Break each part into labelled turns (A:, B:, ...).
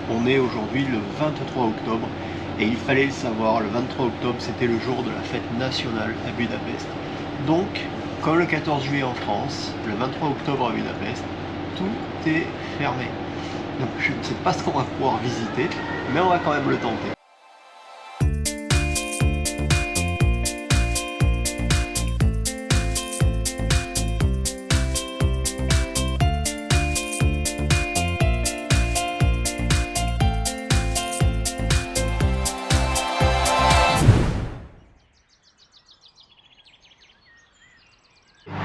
A: On est aujourd'hui le 23 octobre et il fallait le savoir, le 23 octobre c'était le jour de la fête nationale à Budapest. Donc, comme le 14 juillet en France, le 23 octobre à Budapest, tout est fermé. Donc je ne sais pas ce qu'on va pouvoir visiter, mais on va quand même le tenter.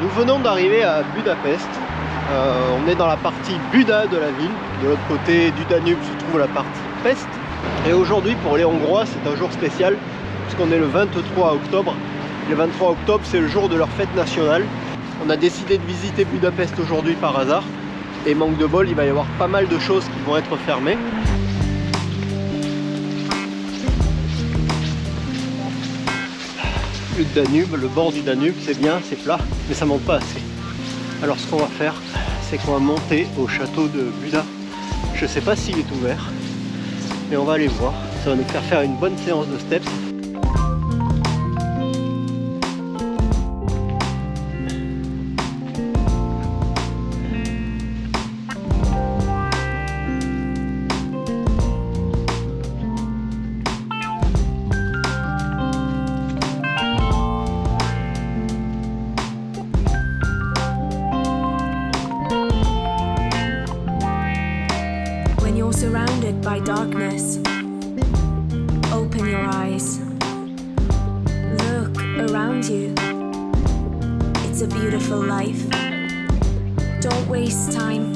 A: Nous venons d'arriver à Budapest. On est dans la partie Buda de la ville. De l'autre côté du Danube se trouve la partie Pest. Et aujourd'hui, pour les Hongrois, c'est un jour spécial puisqu'on est le 23 octobre. Le 23 octobre, c'est le jour de leur fête nationale. On a décidé de visiter Budapest aujourd'hui par hasard. Et manque de bol, il va y avoir pas mal de choses qui vont être fermées. Le Danube, le bord du Danube, c'est bien, c'est plat, mais ça monte pas assez. Alors ce qu'on va faire, c'est qu'on va monter au château de Buda. Je sais pas s'il est ouvert, mais on va aller voir. Ça va nous faire une bonne séance de steps.
B: Surrounded by darkness, open your eyes, look around you, it's a beautiful life, don't waste time.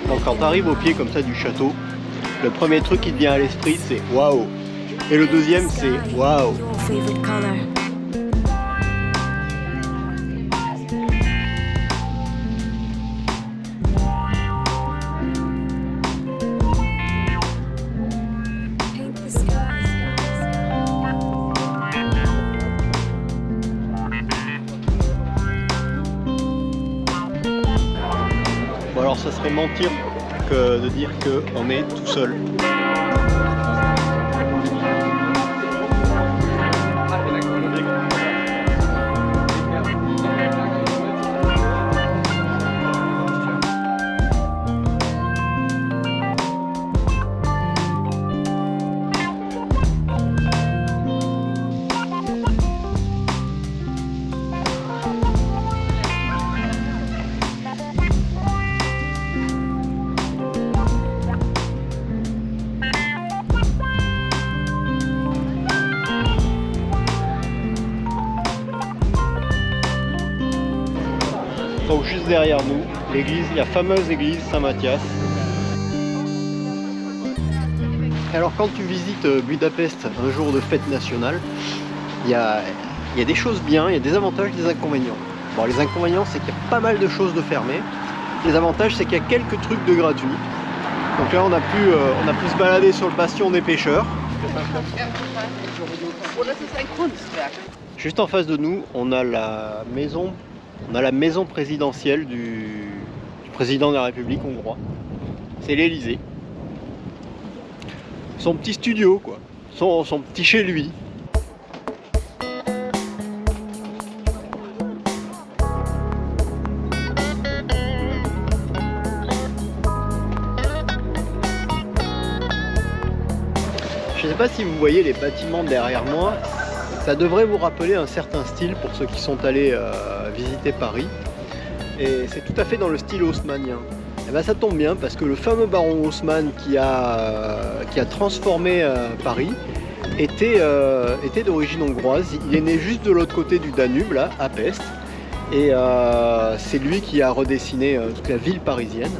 A: Donc quand tu arrives au pied comme ça du château, le premier truc qui te vient à l'esprit c'est waouh, et le deuxième c'est waouh. Bon alors ça serait mentir que de dire qu'on est tout seul. Donc juste derrière nous, l'église, la fameuse église Saint-Mathias. Alors quand tu visites Budapest un jour de fête nationale, il y a des choses bien, il y a des avantages et des inconvénients. Bon, les inconvénients c'est qu'il y a pas mal de choses de fermées. Les avantages c'est qu'il y a quelques trucs de gratuits. Donc là on a pu se balader sur le bastion des pêcheurs. Juste en face de nous, on a la maison présidentielle du président de la République hongrois. C'est l'Élysée. Son petit studio, quoi. Son petit chez lui. Je ne sais pas si vous voyez les bâtiments derrière moi. Ça devrait vous rappeler un certain style pour ceux qui sont allés visiter Paris. Et c'est tout à fait dans le style haussmannien. Et ben ça tombe bien parce que le fameux baron Haussmann qui a transformé Paris était d'origine hongroise. Il est né juste de l'autre côté du Danube, là, à Pest. Et c'est lui qui a redessiné toute la ville parisienne.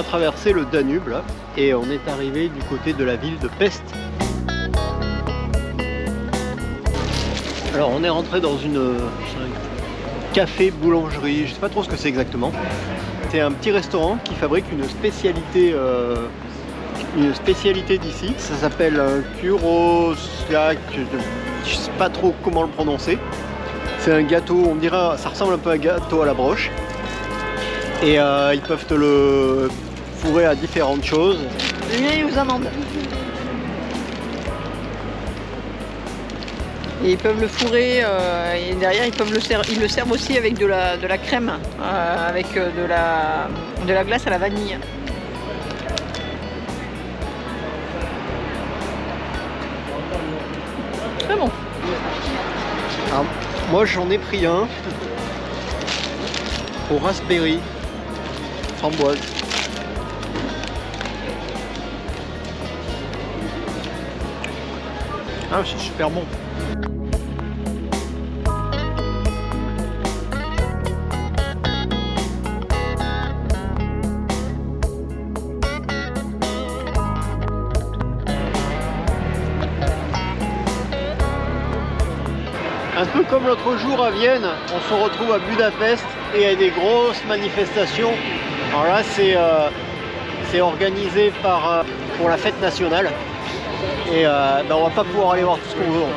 A: traversé le Danube là, et on est arrivé du côté de la ville de Pest. Alors on est rentré dans un café boulangerie, je sais pas trop ce que c'est exactement. C'est un petit restaurant qui fabrique une spécialité d'ici. Ça s'appelle un Kuroslak, je sais pas trop comment le prononcer. C'est un gâteau, on dirait, ça ressemble un peu à un gâteau à la broche. Et ils peuvent te le fourrer à différentes choses.
C: Le mien est aux amandes. Et ils peuvent le fourrer et derrière ils le servent aussi avec de la crème, avec de la glace à la vanille. Très bon.
A: Alors, moi j'en ai pris un au raspberry framboise. Ah, c'est super bon. Un peu comme l'autre jour à Vienne, on se retrouve à Budapest et il y a des grosses manifestations. Alors là, c'est organisé pour la fête nationale. Et on va pas pouvoir aller voir tout ce qu'on veut en fait.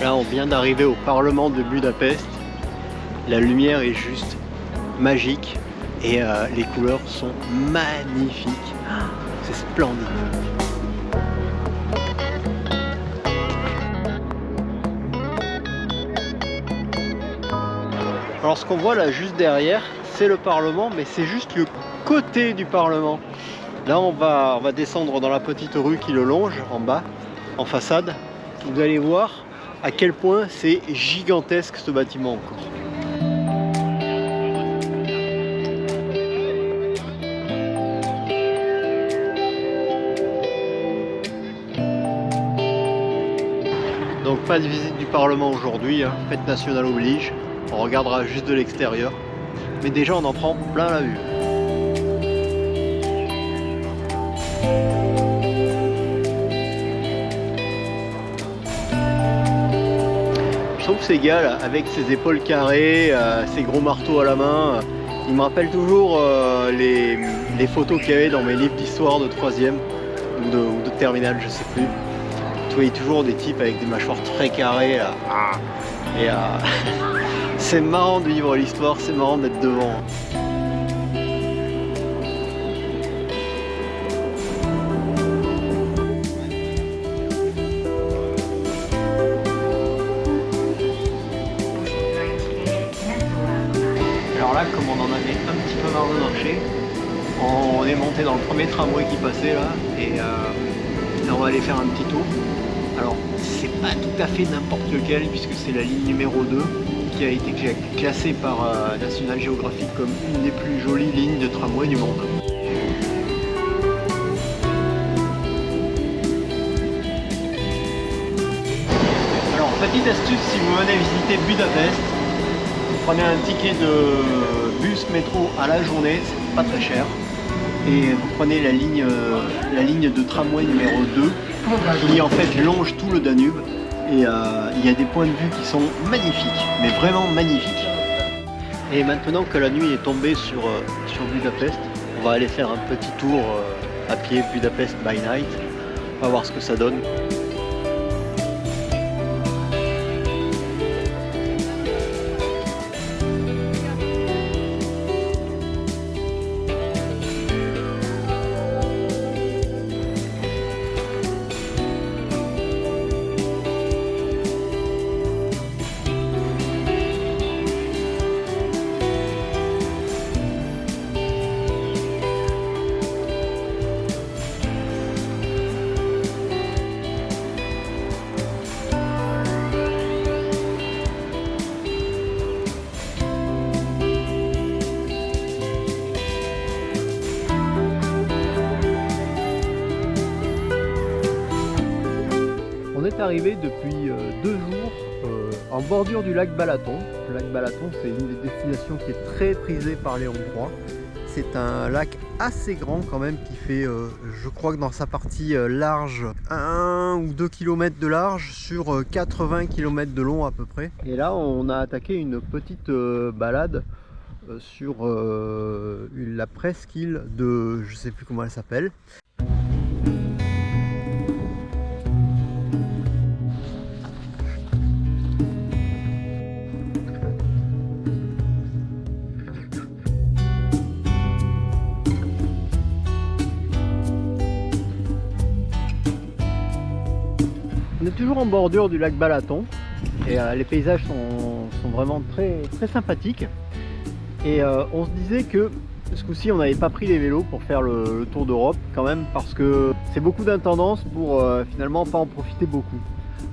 A: Là, on vient d'arriver au Parlement de Budapest. La lumière est juste magique et les couleurs sont magnifiques. C'est splendide. Alors ce qu'on voit là juste derrière, c'est le Parlement, mais c'est juste le côté du Parlement. Là, on va descendre dans la petite rue qui le longe en bas, en façade. Vous allez voir à quel point c'est gigantesque ce bâtiment encore. Donc pas de visite du Parlement aujourd'hui, hein. Fête nationale oblige. On regardera juste de l'extérieur. Mais déjà on en prend plein la vue. Je trouve ces gars là, avec ses épaules carrées, ses gros marteaux à la main, ils me rappellent toujours les photos qu'il y avait dans mes livres d'histoire de 3e ou de terminale, je sais plus. Tu voyais toujours des types avec des mâchoires très carrées là. Et c'est marrant de vivre l'histoire, c'est marrant d'être devant. Alors là, comme on en avait un petit peu marre de marcher, on est monté dans le premier tramway qui passait là et on va aller faire un petit tour. Alors c'est pas tout à fait n'importe lequel puisque c'est la ligne numéro 2 qui a été classée par National Geographic comme une des plus jolies lignes de tramway du monde. Alors petite astuce, si vous venez visiter Budapest, vous prenez un ticket de bus métro à la journée, c'est pas très cher. Et vous prenez la ligne de tramway numéro 2 qui en fait longe tout le Danube et il y a des points de vue qui sont magnifiques, mais vraiment magnifiques. Et maintenant que la nuit est tombée sur Budapest, on va aller faire un petit tour à pied Budapest by night. On va voir ce que ça donne. est arrivé depuis 2 jours en bordure du lac Balaton. Le lac Balaton, c'est une des destinations qui est très prisée par les Hongrois. C'est un lac assez grand quand même qui fait, je crois que dans sa partie large, 1 ou 2 km de large sur 80 km de long à peu près. Et là, on a attaqué une petite balade sur la presqu'île de, je sais plus comment elle s'appelle. On est toujours en bordure du lac Balaton et les paysages sont vraiment très sympathiques. Et on se disait que ce coup-ci on n'avait pas pris les vélos pour faire le tour d'Europe quand même, parce que c'est beaucoup d'intendance pour finalement pas en profiter beaucoup.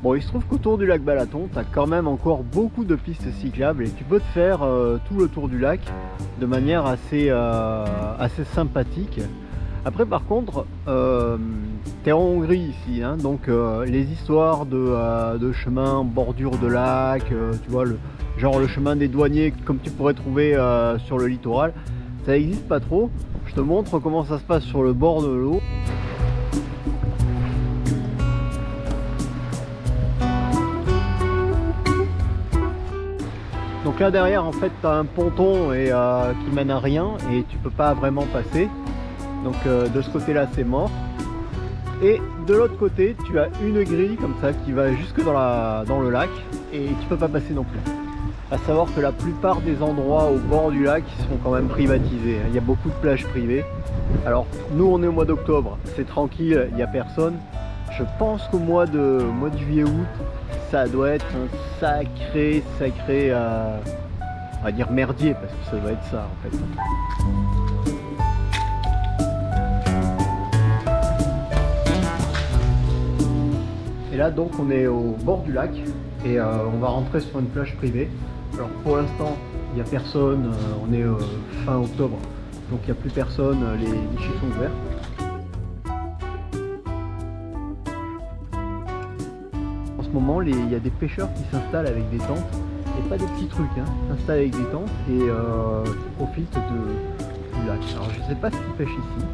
A: Bon, il se trouve qu'autour du lac Balaton, tu as quand même encore beaucoup de pistes cyclables et tu peux te faire tout le tour du lac de manière assez sympathique. Après par contre, t'es en Hongrie ici, hein, donc les histoires de chemin en bordure de lac, tu vois, genre le chemin des douaniers comme tu pourrais trouver sur le littoral, ça n'existe pas trop. Je te montre comment ça se passe sur le bord de l'eau. Donc là derrière en fait tu as un ponton qui mène à rien et tu peux pas vraiment passer. Donc de ce côté là c'est mort. Et de l'autre côté tu as une grille comme ça qui va jusque dans le lac et tu peux pas passer non plus. À savoir que la plupart des endroits au bord du lac sont quand même privatisés. Il y a beaucoup de plages privées. Alors nous on est au mois d'octobre, c'est tranquille, il n'y a personne. Je pense qu'au mois de juillet-août, ça doit être un sacré on va dire merdier, parce que ça doit être ça en fait. Et là donc on est au bord du lac et on va rentrer sur une plage privée. Alors pour l'instant il n'y a personne, on est fin octobre, donc il n'y a plus personne, les guichets sont ouverts. En ce moment il y a des pêcheurs qui s'installent avec des tentes, et pas des petits trucs, hein. Ils s'installent avec des tentes et ils profitent du lac. Alors je sais pas ce qu'ils pêchent ici.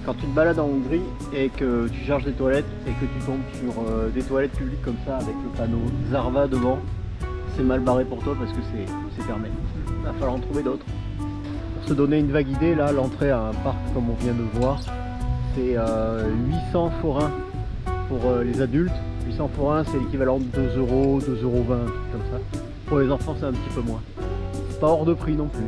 A: Quand tu te balades en Hongrie et que tu cherches des toilettes et que tu tombes sur des toilettes publiques comme ça avec le panneau Zarva devant, c'est mal barré pour toi parce que c'est fermé. Il va falloir en trouver d'autres. Pour se donner une vague idée, là l'entrée à un parc comme on vient de voir, c'est 800 forains pour les adultes. 800 forains c'est l'équivalent de 2 €, 2,20 €, comme ça. Pour les enfants c'est un petit peu moins. C'est pas hors de prix non plus.